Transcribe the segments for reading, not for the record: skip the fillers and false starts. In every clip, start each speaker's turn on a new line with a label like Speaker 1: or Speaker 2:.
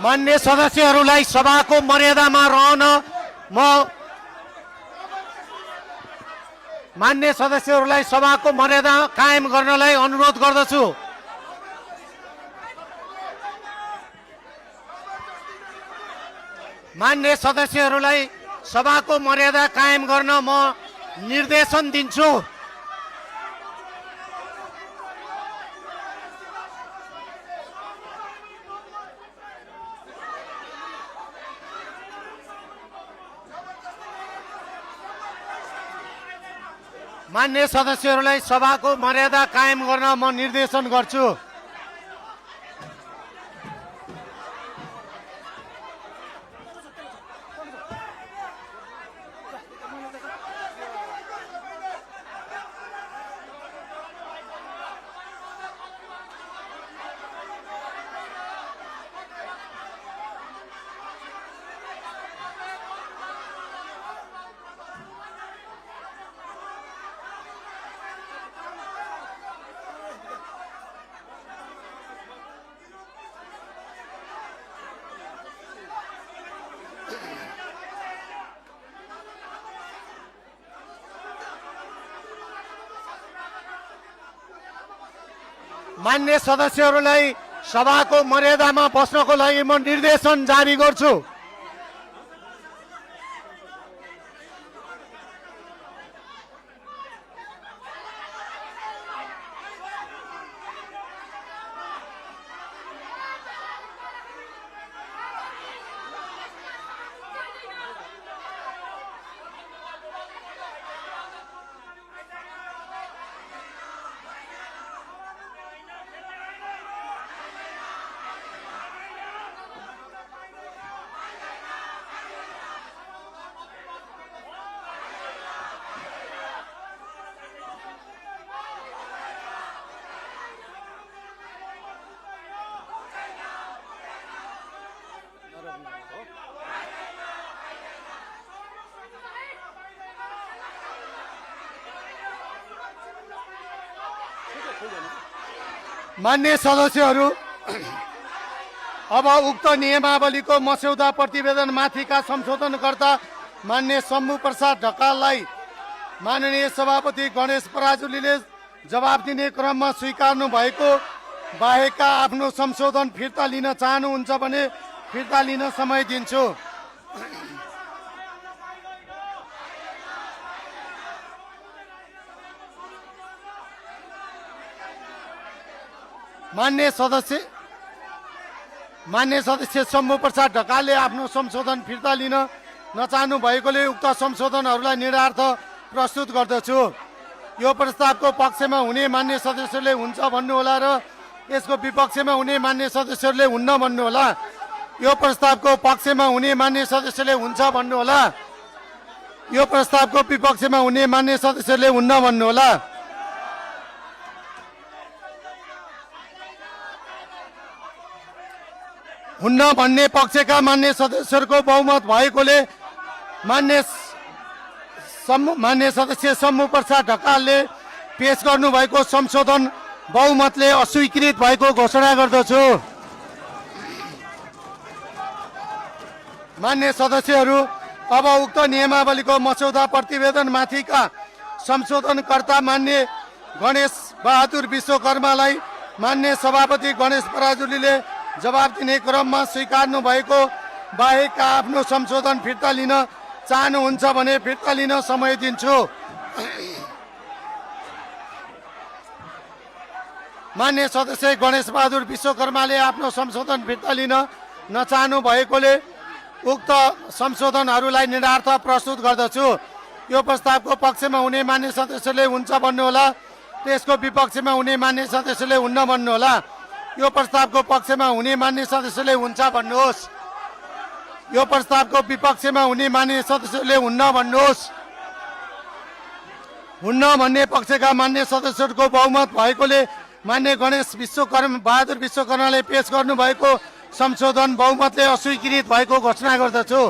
Speaker 1: मान्य सदस्यहरूलाई सभाको मर्यादामा रहन म मान्य सदस्यहरूलाई सभाको मर्यादा कायम गर्नलाई अनुरोध गर्दछु। मान्य सदस्यहरूलाई सभाको मर्यादा कायम गर्न म निर्देशन दिन्छु। मान्य सदस्यहरूलाई सभाको मर्यादा कायम गर्न म निर्देशन गर्छु। मान्य सदस्यहरूलाई सभाको मर्यादामा बस्नको लागि म निर्देशन जारी गर्छु। मान्य सदस्यहरू, अब उक्त नियमावलीको मस्यौदा प्रतिवेदन माथिका संशोधनकर्ता मान्य शम्भु प्रसाद ढकाललाई माननीय सभापति गणेश पराजुलीले जवाब दिने क्रममा स्वीकार्नु भएको बाहेकका आफ्नो संशोधन फिर्ता लिन चाहनुहुन्छ भने फिर्ता लिन समय दिन्छु। मान्य सदस्य शम्भु प्रसाद ढकालले आफ्नो संशोधन फिर्ता लिन नचाहनु भएकोले उक्त संशोधनहरूलाई निरार्थ प्रस्तुत गर्दछु। यो प्रस्तावको पक्षमा हुने मान्य सदस्यले हुन्छ भन्नुहोला र यसको विपक्षमा हुने मान्य सदस्यहरूले हुन्न भन्नुहोला। यो प्रस्तावको पक्षमा हुने मान्य सदस्यले हुन्छ भन्नुहोला। यो प्रस्तावको विपक्षमा हुने मान्य सदस्यहरूले हुन्न भन्नुहोला। हुन्न भन्ने पक्षका मान्य सदस्यहरूको बहुमत भएकोले मान्य सदस्य शम्भु प्रसाद ढकालले पेश गर्नुभएको संशोधन बहुमतले अस्वीकृत भएको घोषणा गर्दछु। मान्य सदस्यहरू, अब उक्त नियमावलीको मस्यौदा प्रतिवेदन माथिका संशोधनकर्ता मान्य गणेश बहादुर विश्वकर्मालाई मान्य सभापति गणेश पराजुलीले जवाब दिने क्रममा स्वीकार्नु भएको बाहेकका आफ्नो संशोधन फिर्ता लिन चाहनुहुन्छ भने फिर्ता लिन समय दिन्छु। मान्य सदस्य गणेश बहादुर विश्वकर्माले आफ्नो संशोधन फिर्ता लिन नचाहनु भएकोले उक्त संशोधनहरूलाई निरार्थ प्रस्तुत गर्दछु। यो प्रस्तावको पक्षमा हुने मान्य सदस्यले हुन्छ भन्नुहोला, त्यसको विपक्षमा हुने मान्य सदस्यले हुन्न भन्नुहोला। यो प्रस्तावको पक्षमा हुने मान्य सदस्यले हुन्छ भन्नुहोस्। यो प्रस्तावको विपक्षमा हुने मान्य सदस्यले हुन्न भन्नुहोस्। हुन्न भन्ने पक्षका मान्य सदस्यहरूको बहुमत भएकोले मान्य गणेश बहादुर विश्वकर्माले पेश गर्नुभएको संशोधन बहुमतले अस्वीकृत भएको घोषणा गर्दछु।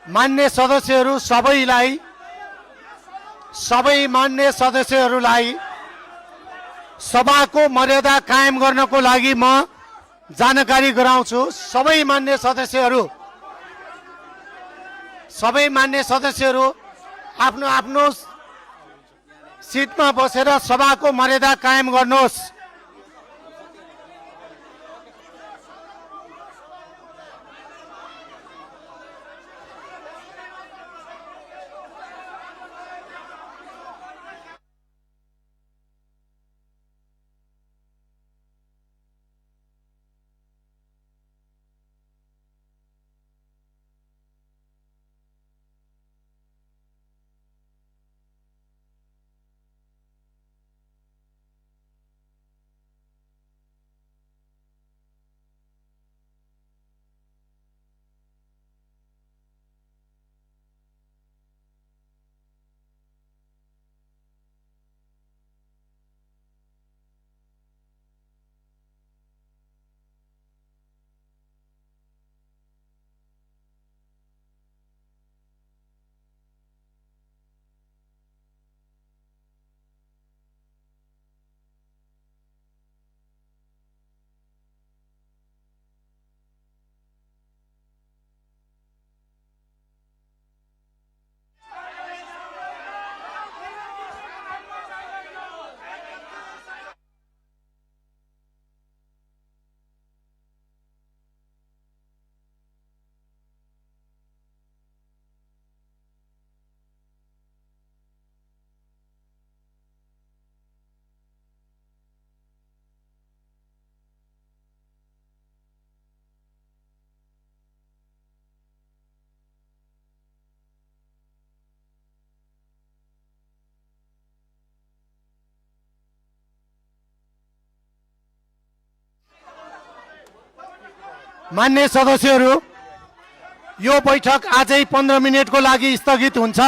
Speaker 1: मान्य सदस्यहरू सबै मान्य सदस्यहरूलाई सभाको मर्यादा कायम गर्नको लागि म जानकारी गराउँछु। सबै मान्य सदस्यहरू आफ्नो आफ्नो सिटमा बसेर सभाको मर्यादा कायम गर्नुहोस्। मान्य सदस्यहरू, यो बैठक आजै 15 मिनेटको लागि स्थगित हुन्छ।